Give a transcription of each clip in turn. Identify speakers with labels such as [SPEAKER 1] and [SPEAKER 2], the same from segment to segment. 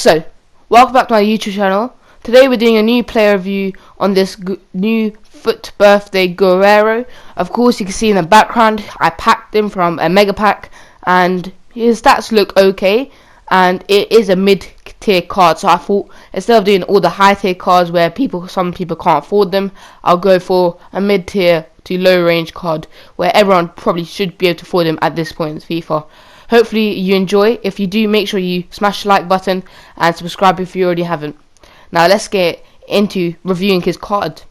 [SPEAKER 1] So, welcome back to my YouTube channel. Today we're doing a new player review on this new foot birthday Guerreiro. Of course, you can see in the background I packed him from a mega pack, and his stats look okay, and it is a mid-tier card. So I thought, instead of doing all the high-tier cards where some people can't afford them, I'll go for a mid-tier to low-range card where everyone probably should be able to afford them at this point in FIFA. Hopefully you enjoy. If you do, make sure you smash the like button and subscribe if you already haven't. Now let's get into reviewing his card.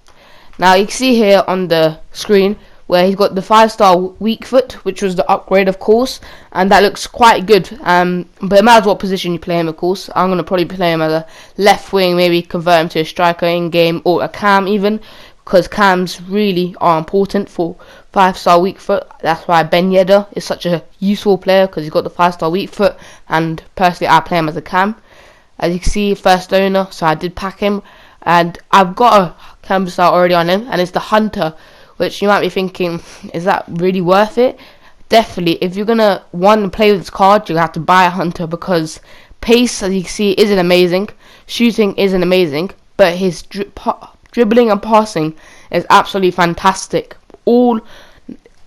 [SPEAKER 1] Now you can see here on the screen where he's got the 5-star weak foot, which was the upgrade of course, and that looks quite good. But it matters what position you play him, of course. I'm going to probably play him as a left wing, maybe convert him to a striker in game, or a cam even, because cams really are important for 5-star weak foot. That's why Ben Yedder is such a useful player, because he's got the 5-star weak foot, and personally I play him as a cam. As you can see, first owner, so I did pack him, and I've got a cam start already on him, and it's the Hunter, which you might be thinking, is that really worth it? Definitely. If you're gonna want to play with this card, you have to buy a Hunter, because pace, as you can see, isn't amazing, shooting isn't amazing, but his dribbling and passing is absolutely fantastic. All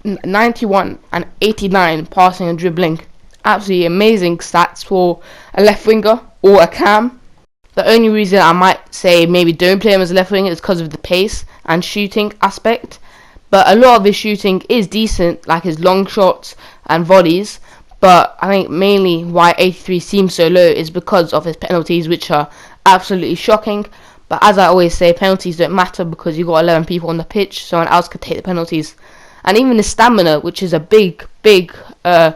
[SPEAKER 1] 91 and 89 passing and dribbling, absolutely amazing stats for a left winger or a cam. The only reason I might say maybe don't play him as a left winger is because of the pace and shooting aspect, but a lot of his shooting is decent, like his long shots and volleys. But I think mainly why 83 seems so low is because of his penalties, which are absolutely shocking. But as I always say, penalties don't matter because you've got 11 people on the pitch, someone else could take the penalties. And even his stamina, which is a big thing with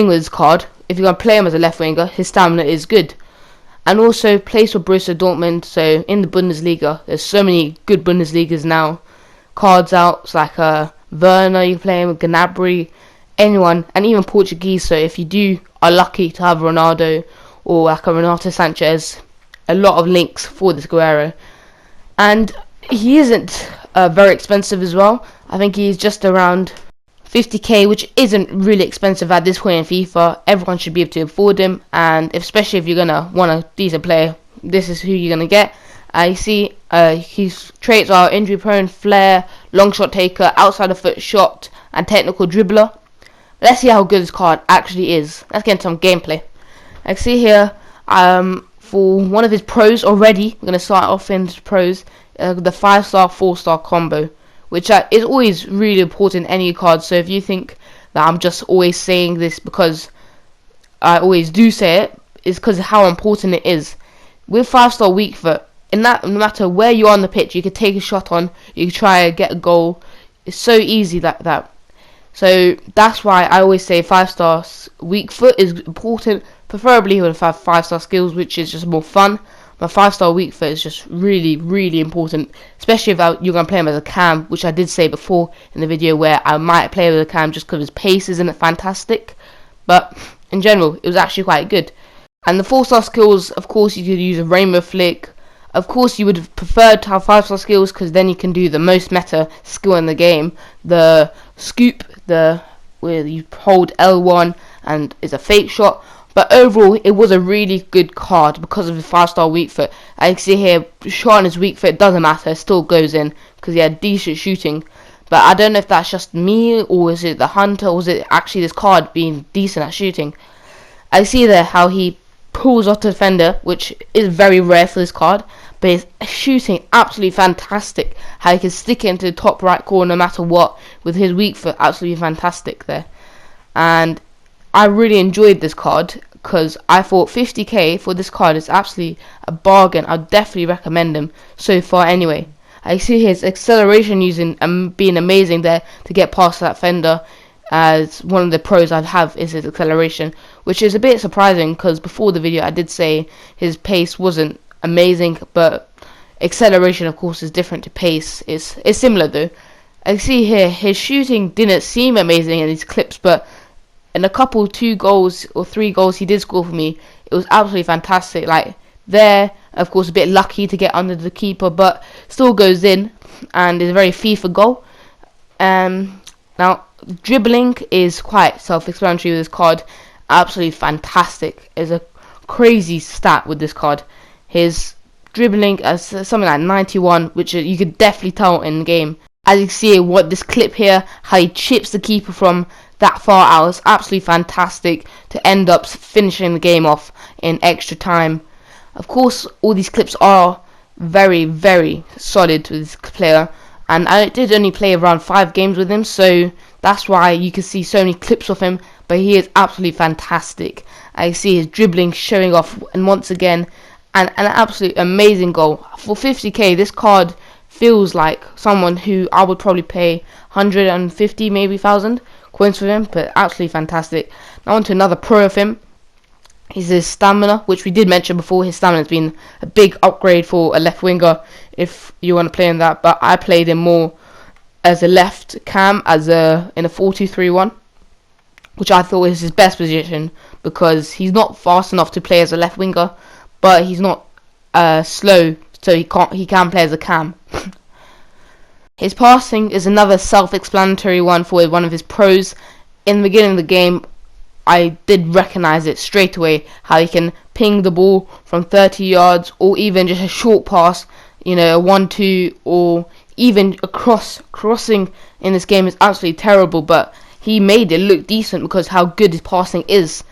[SPEAKER 1] his card, if you're going to play him as a left winger, his stamina is good. And also plays for Borussia Dortmund, so in the Bundesliga, there's so many good Bundesligas now. Cards out, it's like Werner, you can play him with Gnabry, anyone, and even Portuguese, so if you are lucky to have Ronaldo or like a Renato Sanchez, a lot of links for this Guerreiro. And he isn't very expensive as well. I think he's just around 50k, which isn't really expensive at this point in FIFA. Everyone should be able to afford him, and especially if you're gonna want a decent player, this is who you're gonna get. You see his traits are injury prone, flair, long shot taker, outside the foot shot, and technical dribbler. Let's see how good this card actually is. Let's get into some gameplay. I see here for one of his pros already, we're going to start off in his pros, the 5-star 4-star combo, which is always really important in any card. So if you think that I'm just always saying this because I always do say it, it's because of how important it is. With 5-star weak foot, in that, no matter where you are on the pitch, you can take a shot on, you can try to get a goal. It's so easy like that. So that's why I always say 5-star weak foot is important, preferably with 5-star skills, which is just more fun. But 5-star weak foot is just really important, especially if you're going to play him as a cam, which I did say before in the video where I might play with a cam just because his pace isn't fantastic. But in general, it was actually quite good. And the 4-star skills, of course, you could use a rainbow flick. Of course, you would have preferred to have 5-star skills because then you can do the most meta skill in the game, the scoop, where you hold L1 and it's a fake shot. But overall, it was a really good card because of the 5-star weak foot. As you can see here, shot on his weak foot doesn't matter, it still goes in because he had decent shooting. But I don't know if that's just me, or is it the Hunter, or is it actually this card being decent at shooting. I see there how he pulls off the defender, which is very rare for this card, but his shooting absolutely fantastic. How he can stick it into the top right corner no matter what with his weak foot, absolutely fantastic there. And I really enjoyed this card because I thought 50k for this card is absolutely a bargain. I'd definitely recommend him so far anyway. I see his acceleration using being amazing there to get past that fender. As one of the pros I have is his acceleration, which is a bit surprising because before the video I did say his pace wasn't amazing, but acceleration of course is different to pace. It's similar though. I see here his shooting didn't seem amazing in these clips, but in a couple 2 goals or 3 goals he did score for me, it was absolutely fantastic. Like there, of course a bit lucky to get under the keeper, but still goes in and is a very FIFA goal. Now dribbling is quite self-explanatory with this card. Absolutely fantastic. It's a crazy stat with this card. His dribbling as something like 91, which you could definitely tell in the game. As you can see, what this clip here, how he chips the keeper from that far out, is absolutely fantastic to end up finishing the game off in extra time. Of course, all these clips are very, very solid with this player, and I did only play around 5 games with him, so that's why you can see so many clips of him. But he is absolutely fantastic. I see his dribbling showing off, and once again, an absolute amazing goal. For 50k, this card feels like someone who I would probably pay 150, maybe 1,000 coins for him, but absolutely fantastic. Now on to another pro of him. Is his stamina, which we did mention before. His stamina has been a big upgrade for a left winger if you want to play in that, but I played him more as a left cam, in a 4-2-3-1, which I thought was his best position, because he's not fast enough to play as a left winger, but he's not slow, so he can play as a cam. His passing is another self-explanatory one for one of his pros. In the beginning of the game, I did recognize it straight away, how he can ping the ball from 30 yards, or even just a short pass, you know, a 1-2, or even a crossing in this game is absolutely terrible, but he made it look decent because how good his passing is.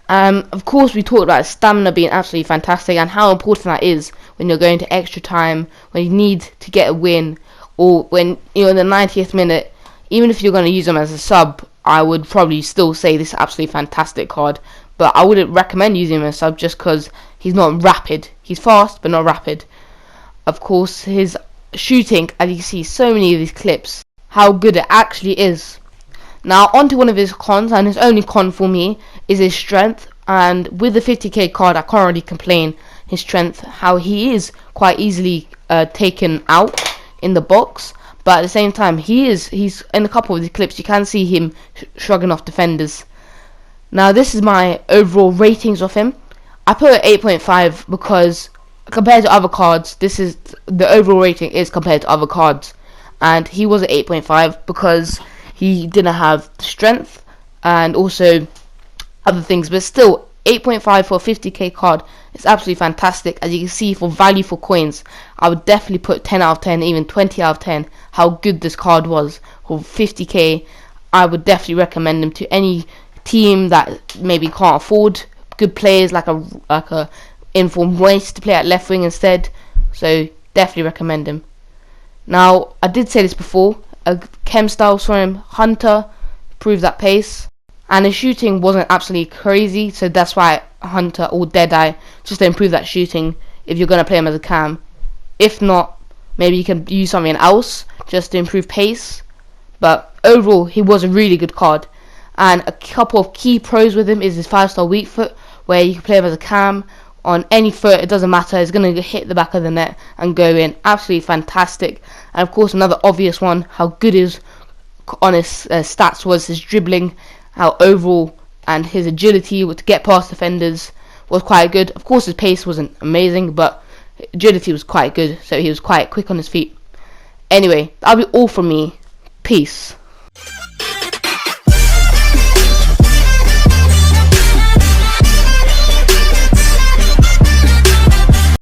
[SPEAKER 1] Of course, we talked about his stamina being absolutely fantastic and how important that is when you're going to extra time, when you need to get a win, or when you're in the 90th minute. Even if you're going to use him as a sub, I would probably still say this is absolutely fantastic card, but I wouldn't recommend using him as a sub just because he's not rapid. He's fast, but not rapid. Of course, his shooting, as you can see so many of these clips, how good it actually is. Now onto one of his cons, and his only con for me is his strength, and with the 50k card I can't really complain. His strength, how he is quite easily taken out in the box, but at the same time he's in a couple of the clips you can see him shrugging off defenders. Now this is my overall ratings of him. I put it 8.5 because compared to other cards, this is the overall rating is compared to other cards, and he was at 8.5 because he didn't have strength and also other things, but still 8.5 for a 50k card is absolutely fantastic. As you can see, for value for coins, I would definitely put 10 out of 10, even 20 out of 10, how good this card was. For 50k, I would definitely recommend him to any team that maybe can't afford good players, like a informed race to play at left wing instead. So definitely recommend him. Now I did say this before, a chem styles for him, Hunter, proved that pace, and his shooting wasn't absolutely crazy, so that's why Hunter or Deadeye, just to improve that shooting if you're going to play him as a cam. If not, maybe you can use something else just to improve pace, but overall he was a really good card. And a couple of key pros with him is his 5-star weak foot, where you can play him as a cam on any foot, it doesn't matter, it's going to hit the back of the net and go in. Absolutely fantastic. And of course another obvious one, how good his on his stats was his dribbling, how overall and his agility to get past defenders was quite good. Of course his pace wasn't amazing, but agility was quite good, so he was quite quick on his feet. Anyway, that'll be all from me. Peace.